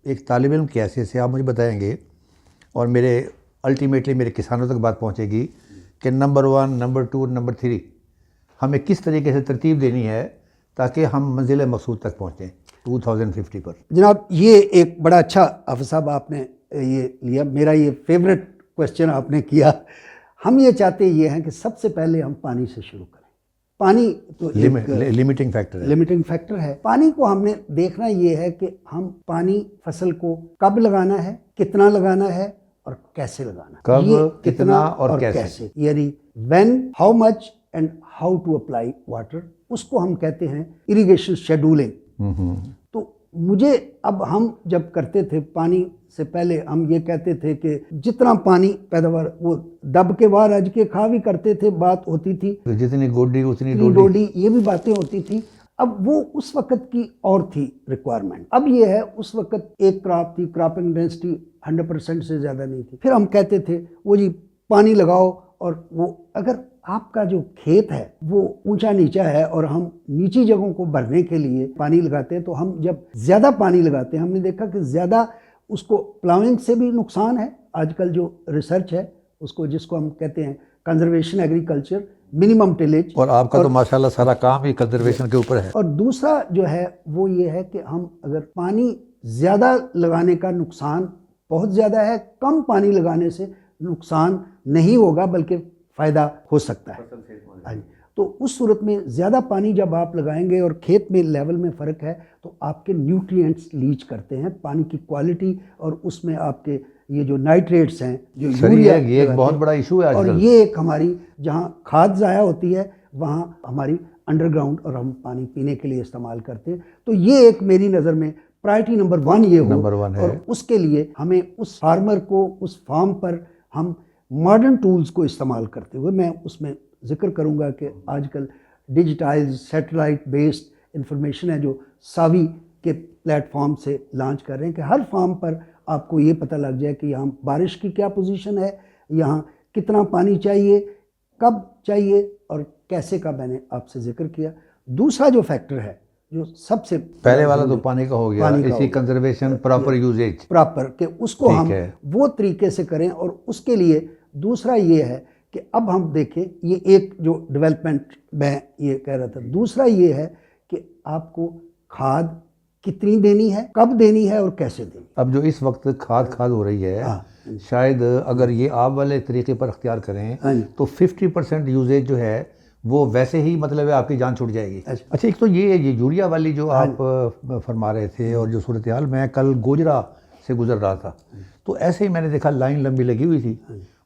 एक तालिब इल्म के हैसियत से आप मुझे बताएंगे और मेरे अल्टीमेटली मेरे किसानों तक बात पहुंचेगी कि नंबर 1, नंबर 2, नंबर 3 हमें किस तरीके से तरतीब देनी है ताकि हम मंजिल मकसूद तक पहुँचें 2050 पर। जनाब, ये एक बड़ा अच्छा हाफिज़ साहब आपने ये लिया, मेरा ये फेवरेट क्वेश्चन आपने किया। हम ये चाहते ये हैं कि सबसे पहले हम पानी से शुरू करें। पानी तो लिमिटिंग फैक्टर है। पानी को हमने देखना ये है कि हम पानी फसल को कब लगाना है, कितना लगाना है और कैसे लगाना है। कब, कितना और कैसे, यानी when, how much and how to apply water, उसको हम कहते हैं इरिगेशन शेड्यूलिंग। तो मुझे अब हम जब करते थे पानी से पहले हम ये कहते थे कि जितना पानी पैदावार, वो दब के बाहर अज के खा भी करते थे, बात होती थी, जितनी गोडी उतनी डोडी, ये भी बातें होती थी। अब वो उस वक़्त की और थी रिक्वायरमेंट। अब ये है, उस वक़्त एक क्रॉप थी, क्रॉपिंग डेंसिटी 100% से ज़्यादा नहीं थी। फिर हम कहते थे वो जी पानी लगाओ, और वो अगर आपका जो खेत है वो ऊंचा नीचा है और हम नीची जगहों को भरने के लिए पानी लगाते हैं, तो हम जब ज़्यादा पानी लगाते हैं, हमने देखा कि ज़्यादा उसको प्लाविंग से भी नुकसान है। आजकल जो रिसर्च है उसको, जिसको हम कहते हैं कंजर्वेशन एग्रीकल्चर, मिनिमम टिलेज, और आपका तो माशाल्लाह सारा काम ही कंजर्वेशन के ऊपर है। और दूसरा जो है वो ये है कि हम अगर पानी ज़्यादा लगाने का नुकसान बहुत ज़्यादा है, कम पानी लगाने से नुकसान नहीं होगा बल्कि फ़ायदा हो सकता है। तो उस सूरत में ज़्यादा पानी जब आप लगाएंगे और खेत में लेवल में फ़र्क है तो आपके न्यूट्रिएंट्स लीच करते हैं, पानी की क्वालिटी, और उसमें आपके ये जो नाइट्रेट्स हैं, जो यूरिया, ये एक बहुत बड़ा इशू है आजकल। और ये एक हमारी जहाँ खाद ज़ाया होती है वहाँ हमारी अंडरग्राउंड, और हम पानी पीने के लिए इस्तेमाल करते हैं। तो ये एक मेरी नज़र में प्रायोरिटी नंबर 1 ये हो, नंबर 1 है। और उसके लिए हमें उस फार्मर को, उस फार्म पर हम मॉडर्न टूल्स को इस्तेमाल करते हुए, मैं उसमें जिक्र करूंगा कि आजकल डिजिटाइज सैटेलाइट बेस्ड इंफॉर्मेशन है जो सावी के प्लेटफॉर्म से लॉन्च कर रहे हैं कि हर फार्म पर आपको ये पता लग जाए कि यहाँ बारिश की क्या पोजीशन है, यहाँ कितना पानी चाहिए, कब चाहिए और कैसे का मैंने आपसे जिक्र किया। दूसरा जो फैक्टर है, जो सबसे पहले वाला तो पानी का हो गया, इसी कंजर्वेशन, प्रॉपर यूजेज, प्रॉपर के उसको हम वो तरीके से करें। और उसके लिए दूसरा ये है कि अब हम देखें, ये एक जो डेवलपमेंट मैं ये कह रहा था। दूसरा ये है कि आपको खाद कितनी देनी है, कब देनी है और कैसे देनी है। अब जो इस वक्त खाद हो रही है, शायद अगर ये आप वाले तरीके पर अख्तियार करें तो 50% यूजेज जो है वो वैसे ही मतलब है आपकी जान छूट जाएगी। अच्छा, एक तो ये यूरिया वाली जो आप फरमा रहे थे, और जो सूरत हाल, मैं कल गोजरा से गुजर रहा था तो ऐसे ही मैंने देखा लाइन लंबी लगी हुई थी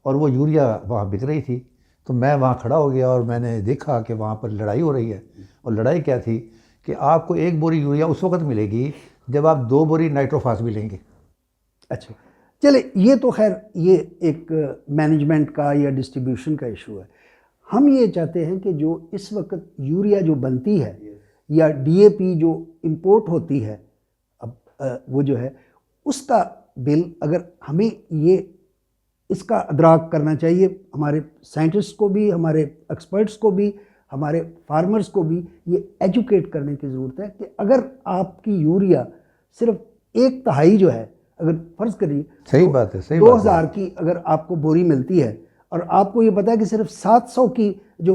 और वो यूरिया वहाँ बिक रही थी। तो मैं वहाँ खड़ा हो गया और मैंने देखा कि वहाँ पर लड़ाई हो रही है। और लड़ाई क्या थी कि आपको 1 बोरी यूरिया उस वक्त मिलेगी जब आप 2 बोरी नाइट्रोफास भी लेंगे। अच्छा, चले, ये तो खैर ये एक मैनेजमेंट का या डिस्ट्रीब्यूशन का इशू है। हम ये चाहते हैं कि जो इस वक्त यूरिया जो बनती है या डीएपी जो इंपोर्ट होती है, अब वो जो है उसका बिल, अगर हमें ये इसका अदराक करना चाहिए, हमारे साइंटिस्ट को भी, हमारे एक्सपर्ट्स को भी, हमारे फार्मर्स को भी ये एजुकेट करने की ज़रूरत है कि अगर आपकी यूरिया सिर्फ 1/3 जो है, अगर फ़र्ज़ करिए सही बात है, सही 2000 की अगर आपको बोरी मिलती है और आपको ये पता है कि सिर्फ 700 की जो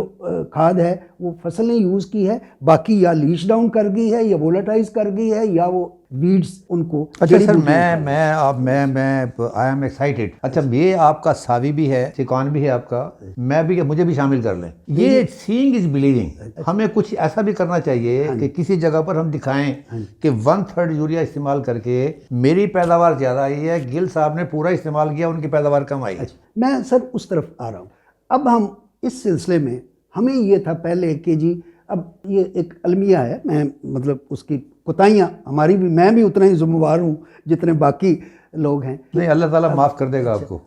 खाद है वो फसल ने यूज़ की है, बाकी या लीच डाउन कर गई है या वोलेटाइज कर गई है या वो वीड्स उनको। अच्छा सर, मैं आई एम एक्साइटेड। अच्छा, ये आपका सावी भी है, सिकॉन भी है आपका, मैं भी, मुझे भी शामिल कर लें। ये सीइंग इज बिलीविंग। हमें कुछ ऐसा भी करना चाहिए कि किसी जगह पर हम दिखाएं कि 1/3 यूरिया इस्तेमाल करके मेरी पैदावार ज़्यादा आई है, गिल साहब ने पूरा इस्तेमाल किया, उनकी पैदावार कम आई। मैं सर उस तरफ आ रहा हूँ। अब हम इस सिलसिले में, हमें ये था पहले कि जी अब ये एक अलमिया है, मैं मतलब उसकी कोताहियाँ हमारी भी, मैं भी उतना ही जिम्मेवार हूँ जितने बाकी लोग हैं। नहीं, अल्लाह ताला माफ़ कर देगा आपको,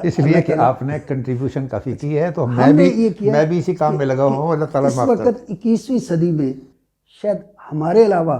इसलिए कि आपने कंट्रीब्यूशन काफ़ी की है। तो मैं भी इसी काम में लगा हूँ, अल्लाह ताला माफ़ कर। 21वीं सदी में शायद हमारे अलावा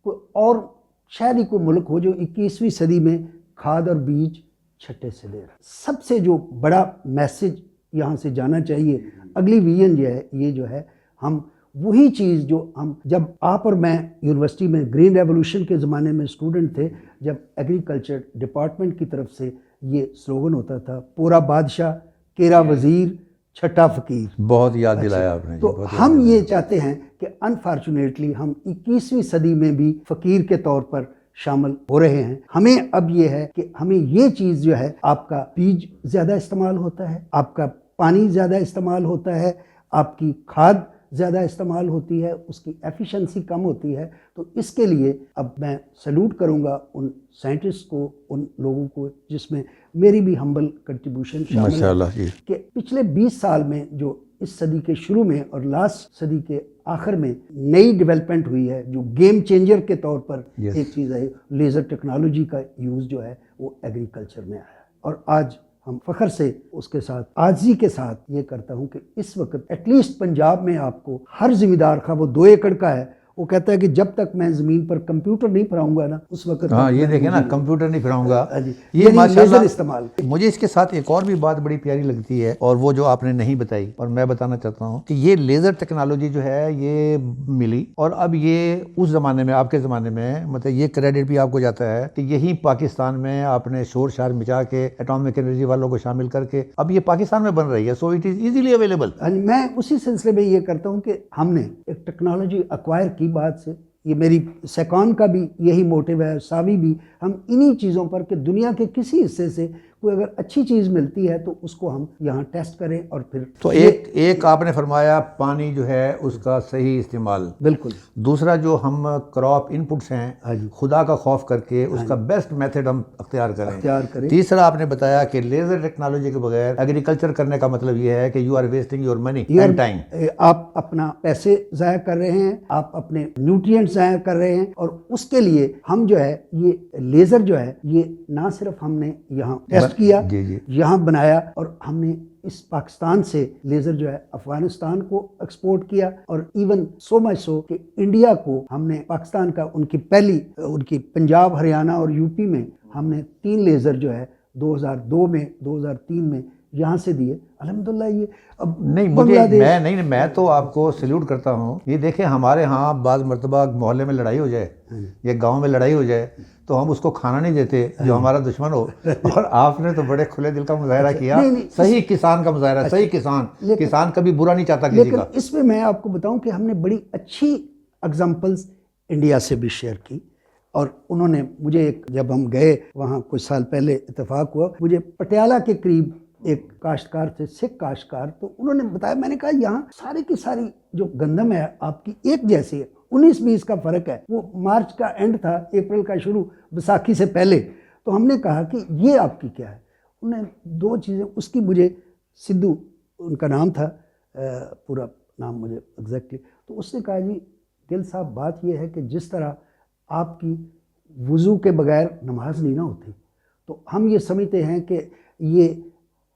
कोई और शायद ही कोई मुल्क हो जो 21वीं सदी में खाद और बीज छट्टे से दे रहा है। सबसे जो बड़ा मैसेज यहाँ से जाना चाहिए, अगली विजन ये जो है हम वही चीज़ जो हम, जब आप और मैं यूनिवर्सिटी में ग्रीन रेवोल्यूशन के ज़माने में स्टूडेंट थे, जब एग्रीकल्चर डिपार्टमेंट की तरफ से ये स्लोगन होता था, पूरा बादशाह, केरा वज़ीर, छठा फ़कीर। बहुत याद दिलाया आपने। तो हम ये चाहते हैं कि अनफॉर्चुनेटली हम 21वीं सदी में भी फ़कीर के तौर पर शामिल हो रहे हैं। हमें अब ये है कि हमें ये चीज़ जो है, आपका बीज ज़्यादा इस्तेमाल होता है, आपका पानी ज़्यादा इस्तेमाल होता है, आपकी खाद ज़्यादा इस्तेमाल होती है, उसकी एफिशिएंसी कम होती है। तो इसके लिए अब मैं सैल्यूट करूंगा उन साइंटिस्ट को, उन लोगों को जिसमें मेरी भी हम्बल कंट्रीब्यूशन शामिल है, कि पिछले 20 साल में जो इस सदी के शुरू में और लास्ट सदी के आखिर में नई डेवलपमेंट हुई है, जो गेम चेंजर के तौर पर एक चीज़ है, लेज़र टेक्नोलॉजी का यूज़ जो है वो एग्रीकल्चर में आया। और आज हम फ़ख्र से उसके साथ, आजी के साथ ये करता हूँ कि इस वक्त एटलीस्ट पंजाब में आपको हर ज़मींदार का, वो 2 एकड़ का है, वो कहता है कि जब तक मैं ज़मीन पर कंप्यूटर नहीं फराऊंगा ना, उस वक्त। हाँ, ये देखें ना, कंप्यूटर नहीं फराऊंगा, ये माशाल्लाह इस्तेमाल। मुझे इसके साथ एक और भी बात बड़ी प्यारी लगती है, और वो जो आपने नहीं बताई और मैं बताना चाहता हूँ कि ये लेज़र टेक्नोलॉजी जो है ये मिली, और अब ये उस ज़माने में, आपके ज़माने में, मतलब ये क्रेडिट भी आपको जाता है कि यही पाकिस्तान में आपने शोर शार मिचा के एटॉमिक एनर्जी वालों को शामिल करके अब ये पाकिस्तान में बन रही है, so it is easily available. मैं उसी सिलसिले में ये करता हूँ कि हमने एक टेक्नोलॉजी एक्वायर की बात से, ये मेरी सेकॉन का भी यही मोटिव है, सावी भी, हम इन्हीं चीज़ों पर कि दुनिया के किसी हिस्से से कोई अगर अच्छी चीज़ मिलती है तो उसको हम यहाँ टेस्ट करें और फिर। तो एक आपने फरमाया पानी जो है उसका सही इस्तेमाल, बिल्कुल। दूसरा जो हम क्रॉप इनपुट्स हैं खुदा का खौफ करके उसका बेस्ट मेथड हम अख्तियार करें। तीसरा आपने बताया कि लेज़र टेक्नोलॉजी के बगैर एग्रीकल्चर करने का मतलब ये है कि you are wasting your money and time. आप अपना पैसे ज़ाया कर रहे हैं, आप अपने न्यूट्रिएंट्स ज़ाया कर रहे हैं, और उसके लिए हम जो है ये लेज़र जो है ये ना सिर्फ हमने यहाँ टेस्ट किया, यहाँ बनाया, और हमने इस पाकिस्तान से लेज़र जो है अफगानिस्तान को एक्सपोर्ट किया, और इवन सो मच सो कि इंडिया को हमने पाकिस्तान का उनकी पंजाब, हरियाणा और यूपी में हमने 3 लेज़र जो है 2002 में, 2003 में यहाँ से दिए अल्हम्दुलिल्लाह। ये अब नहीं, मैं तो आपको सैल्यूट करता हूँ। ये देखें, हमारे यहाँ बाज़ मरतबा मोहल्ले में लड़ाई हो जाए या गांव में लड़ाई हो जाए तो हम उसको खाना नहीं देते जो हमारा दुश्मन हो, और आपने तो बड़े खुले दिल का मुजाहरा किया, सही किसान का मुजाहरा, सही किसान कभी बुरा नहीं चाहता किसी का। इसमें मैं आपको बताऊं कि हमने बड़ी अच्छी एग्जांपल्स इंडिया से भी शेयर की, और उन्होंने मुझे जब हम गए वहाँ कुछ साल पहले इत्तेफाक हुआ, मुझे पटियाला के करीब एक काश्तकार थे, सिख काश्तकार, तो उन्होंने बताया, मैंने कहा यहाँ सारी की सारी जो गंदम है आपकी एक जैसी है, 19-20 का फ़र्क है, वो मार्च का एंड था, अप्रैल का शुरू, बैसाखी से पहले। तो हमने कहा कि ये आपकी क्या है, उन्होंने 2 चीज़ें, उसकी मुझे सिद्धू उनका नाम था, पूरा नाम मुझे एग्जैक्टली, तो उसने कहा जी दिल साहब बात ये है कि जिस तरह आपकी वज़ू के बगैर नमाज नहीं ना होती, तो हम ये समझते हैं कि ये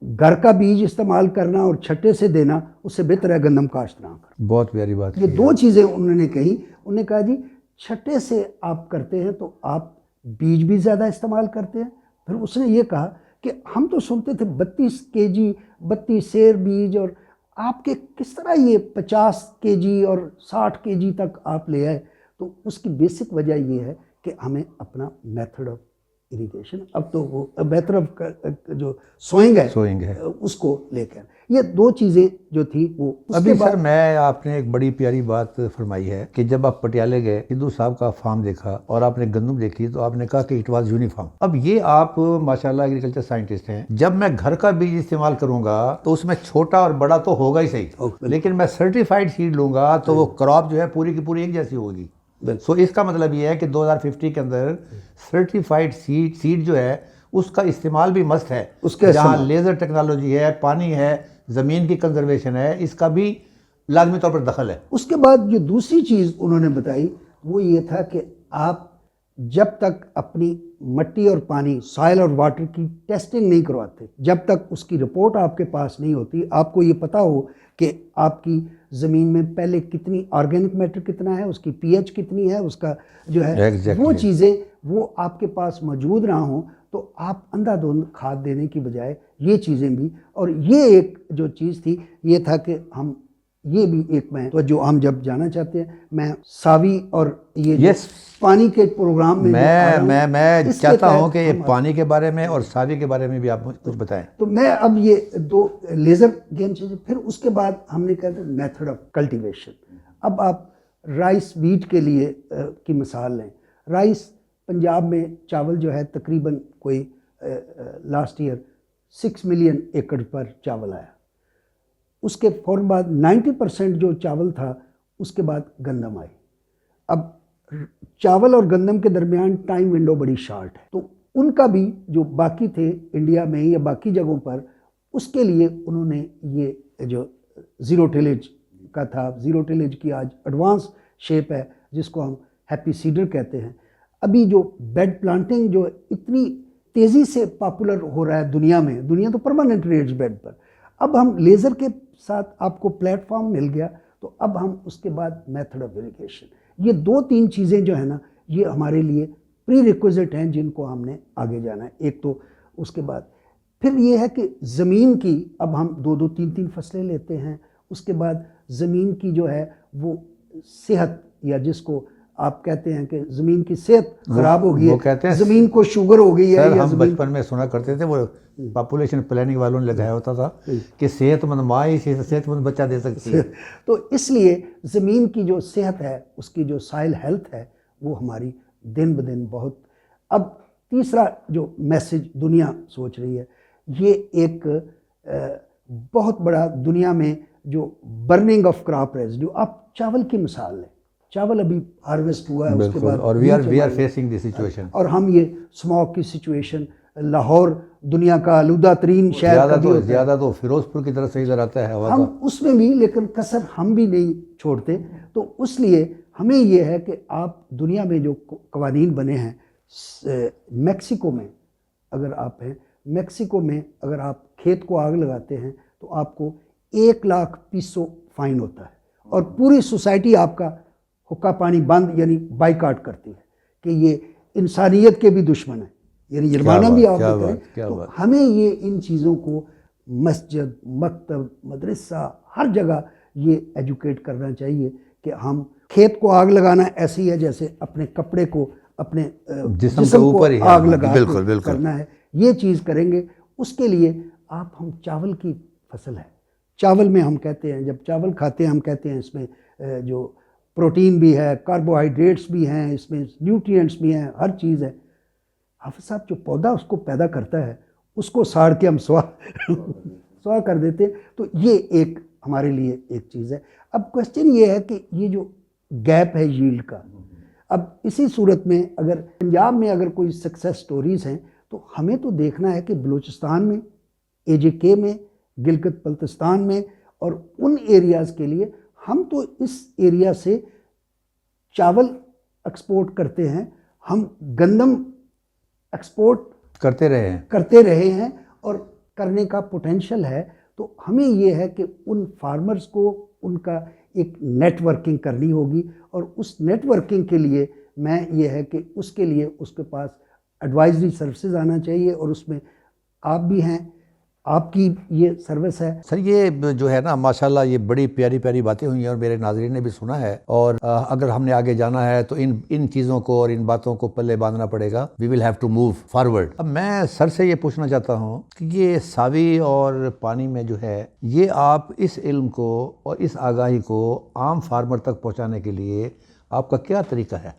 घर का बीज इस्तेमाल करना और छट्टे से देना उससे बेहतर है गंदम काश्त ना करना। बहुत प्यारी बात। ये 2 चीज़ें उन्होंने कही। उन्होंने कहा जी छट्टे से आप करते हैं तो आप बीज भी ज़्यादा इस्तेमाल करते हैं। फिर उसने ये कहा कि हम तो सुनते थे 32 केजी 32 सेर बीज, और आपके किस तरह ये 50 केजी और 60 केजी तक आप ले आए। तो उसकी बेसिक वजह ये है कि हमें अपना मेथड ऑफ इरिगेशन, अब तो वो बेहतर जो सोइंग है उसको लेकर, ये 2 चीज़ें जो थी वो। अभी सर मैं आपने एक बड़ी प्यारी बात फरमाई है कि जब आप पटियाले गए, सिद्धू साहब का फार्म देखा और आपने गंदम देखी, तो आपने कहा कि इट वाज यूनिफॉर्म। अब ये आप माशाल्लाह एग्रीकल्चर साइंटिस्ट हैं, जब मैं घर का बीज इस्तेमाल करूंगा तो उसमें छोटा और बड़ा तो होगा ही सही, लेकिन मैं सर्टिफाइड सीड लूंगा तो वो क्रॉप जो है पूरी की पूरी एक जैसी होगी। सो इसका मतलब ये है कि 2050 के अंदर सर्टिफाइड सीड जो है उसका इस्तेमाल भी मस्त है, उसके जहाँ लेज़र टेक्नोलॉजी है, पानी है, ज़मीन की कंजर्वेशन है, इसका भी लाजमी तौर पर दखल है। उसके बाद जो दूसरी चीज़ उन्होंने बताई वो ये था कि आप जब तक अपनी मिट्टी और पानी, सॉइल और वाटर की टेस्टिंग नहीं करवाते, जब तक उसकी रिपोर्ट आपके पास नहीं होती, आपको ये पता हो कि आपकी ज़मीन में पहले कितनी ऑर्गेनिक मैटर कितना है, उसकी पीएच कितनी है, उसका जो है वो चीज़ें वो आपके पास मौजूद ना हो, तो आप अंधाधुंध खाद देने की बजाय ये चीज़ें भी, और ये एक जो चीज़ थी ये था कि हम ये भी एक मैं तो जो हम जब जाना चाहते हैं, मैं सावी और ये पानी के प्रोग्राम में मैं चाहता हूँ कि ये पानी के बारे में और सावी के बारे में भी आप कुछ बताएं। तो मैं अब ये 2 लेज़र गेम चेंजर, फिर उसके बाद हमने कहा था मेथड ऑफ कल्टीवेशन। अब आप राइस वीट के लिए की मिसाल लें। राइस पंजाब में चावल जो है तकरीबन कोई लास्ट ईयर 6 मिलियन एकड़ पर चावल आया। उसके फ़ौरन बाद 90% जो चावल था उसके बाद गंदम आई। अब चावल और गंदम के दरमियान टाइम विंडो बड़ी शॉर्ट है, तो उनका भी जो बाकी थे इंडिया में या बाकी जगहों पर, उसके लिए उन्होंने ये जो ज़ीरो टिलेज का था, ज़ीरो टिलेज की आज एडवांस शेप है जिसको हम हैप्पी सीडर कहते हैं। अभी जो बेड प्लांटिंग जो इतनी तेज़ी से पॉपुलर हो रहा है दुनिया में, दुनिया तो परमानेंट रेड्स बेड पर, अब हम लेज़र के साथ आपको प्लेटफॉर्म मिल गया, तो अब हम उसके बाद मेथड ऑफ इरिगेशन, ये 2-3 चीज़ें जो है ना, ये हमारे लिए प्री रिक्विजिट हैं जिनको हमने आगे जाना है। एक तो उसके बाद फिर ये है कि ज़मीन की, अब हम 2-2, 3-3 फसलें लेते हैं, उसके बाद ज़मीन की जो है वो सेहत, या जिसको आप कहते हैं कि ज़मीन की सेहत ख़राब हो गई है, ज़मीन को शुगर हो गई है। सर, हम बचपन में सुना करते थे, वो पॉपुलेशन प्लानिंग वालों ने लगाया होता था कि सेहतमंद माँ ही सेहतमंद बच्चा दे सकती है। तो इसलिए ज़मीन की जो सेहत है, उसकी जो सॉइल हेल्थ है, वो हमारी दिन ब दिन बहुत। अब तीसरा जो मैसेज दुनिया सोच रही है, ये एक बहुत बड़ा दुनिया में जो बर्निंग ऑफ क्रॉप रेजिड्यू, आप चावल की मिसाल लें, चावल अभी हार्वेस्ट हुआ है, उसके बाद और we are facing this situation, और हम ये स्मॉग की सिचुएशन, लाहौर दुनिया का आलूदा तरीन शहर, ज़्यादा तो फिरोजपुर की तरफ से इधर आता है हवा हम का, उसमें भी, लेकिन कसर हम भी नहीं छोड़ते। तो इसलिए हमें ये है कि आप दुनिया में जो कवानीन बने हैं, मेक्सिको में अगर आप हैं, मेक्सिको में अगर आप खेत को आग लगाते हैं तो आपको 1 लाख पीसो फाइन होता है, और पूरी सोसाइटी आपका हुक्का पानी बंद यानी बाइकाट करती है कि ये इंसानियत के भी दुश्मन है, यानी जुर्माना भी आप करें। तो हमें ये इन चीज़ों को मस्जिद, मकतब, मदरसा, हर जगह ये एजुकेट करना चाहिए कि हम खेत को आग लगाना ऐसी है जैसे अपने कपड़े को, अपने जिस्म को आग लगा करना है। ये चीज़ करेंगे, उसके लिए आप, हम चावल की फसल है, चावल में हम कहते हैं, जब चावल खाते हैं हम कहते हैं इसमें जो प्रोटीन भी है, कार्बोहाइड्रेट्स भी हैं, इसमें न्यूट्रिएंट्स भी हैं, हर चीज़ है। हाफिज़ साहब, जो पौधा उसको पैदा करता है उसको साड़ के हम स्वाह कर देते हैं। तो ये एक हमारे लिए एक चीज़ है। अब क्वेश्चन ये है कि ये जो गैप है यील्ड का, अब इसी सूरत में अगर पंजाब में अगर कोई सक्सेस स्टोरीज़ हैं, तो हमें तो देखना है कि बलूचिस्तान में, AJK में, गिलगित बल्तिस्तान में और उन एरियाज़ के लिए, हम तो इस एरिया से चावल एक्सपोर्ट करते हैं, हम गंदम एक्सपोर्ट करते रहे हैं और करने का पोटेंशियल है। तो हमें ये है कि उन फार्मर्स को उनका एक नेटवर्किंग करनी होगी, और उस नेटवर्किंग के लिए मैं ये है कि उसके लिए उसके पास एडवाइजरी सर्विसेज आना चाहिए, और उसमें आप भी हैं, आपकी ये सर्विस है। सर, ये जो है ना, माशाल्लाह ये बड़ी प्यारी प्यारी बातें हुई हैं और मेरे नाज़रीन ने भी सुना है, और अगर हमने आगे जाना है तो इन चीज़ों को और इन बातों को पल्ले बांधना पड़ेगा। We will have to move forward. अब मैं सर से ये पूछना चाहता हूँ कि ये सावी और पानी में जो है, ये आप इस इल्म को और इस आगाही को आम फार्मर तक पहुँचाने के लिए आपका क्या तरीका है?